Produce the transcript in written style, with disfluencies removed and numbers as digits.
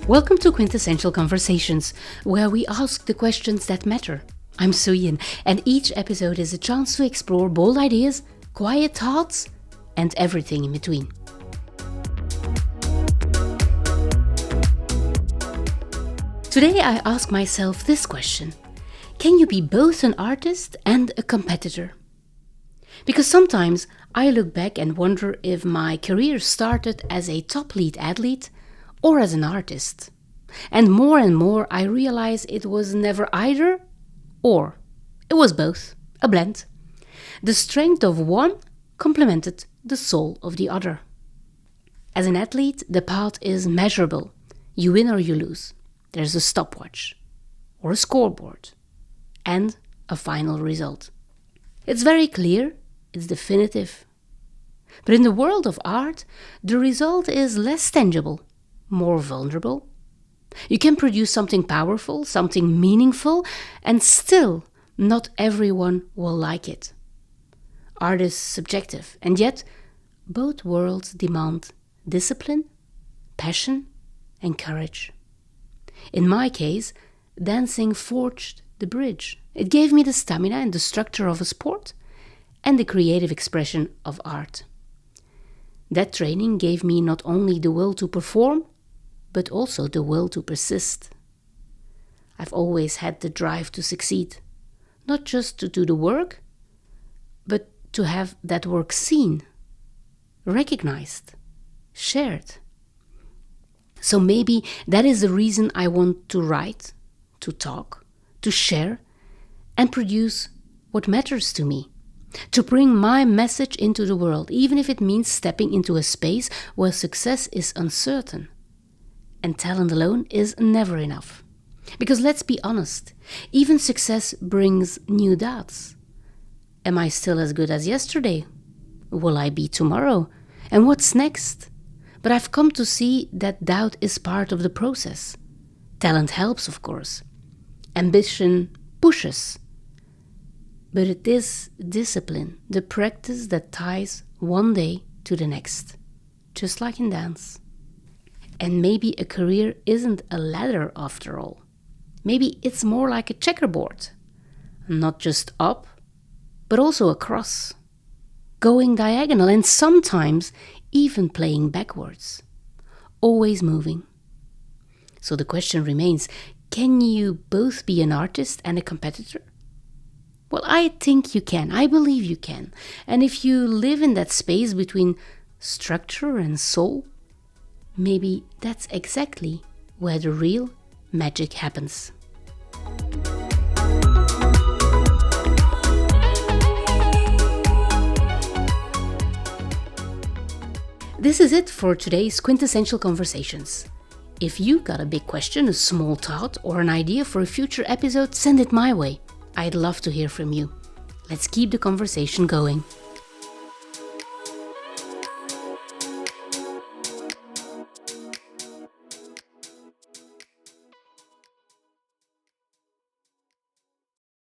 Welcome to Quintessential Conversations, where we ask the questions that matter. I'm Suyin, and each episode is a chance to explore bold ideas, quiet thoughts, and everything in between. Today I ask myself this question: can you be both an artist and a competitor? Because sometimes I look back and wonder if my career started as a top lead athlete or as an artist. And more I realize it was never either or. It was both, a blend. The strength of one complemented the soul of the other. As an athlete, the path is measurable. You win or you lose. There's a stopwatch or a scoreboard and a final result. It's very clear, it's definitive. But in the world of art, the result is less tangible, more vulnerable. You can produce something powerful, something meaningful, and still not everyone will like it. Art is subjective, and yet both worlds demand discipline, passion, and courage. In my case, dancing forged the bridge. It gave me the stamina and the structure of a sport and the creative expression of art. That training gave me not only the will to perform, but also the will to persist. I've always had the drive to succeed, not just to do the work, but to have that work seen, recognized, shared. So maybe that is the reason I want to write, to talk, to share, and produce what matters to me. To bring my message into the world, even if it means stepping into a space where success is uncertain. And talent alone is never enough. Because let's be honest, even success brings new doubts. Am I still as good as yesterday? Will I be tomorrow? And what's next? But I've come to see that doubt is part of the process. Talent helps, of course. Ambition pushes. But it is discipline, the practice that ties one day to the next, just like in dance. And maybe a career isn't a ladder after all. Maybe it's more like a checkerboard, not just up, but also across, going diagonal and sometimes even playing backwards, always moving. So the question remains, can you both be an artist and a competitor? Well, I think you can. I believe you can. And if you live in that space between structure and soul, maybe that's exactly where the real magic happens. This is it for today's Quintessential Conversations. If you got a big question, a small thought, or an idea for a future episode, send it my way. I'd love to hear from you. Let's keep the conversation going.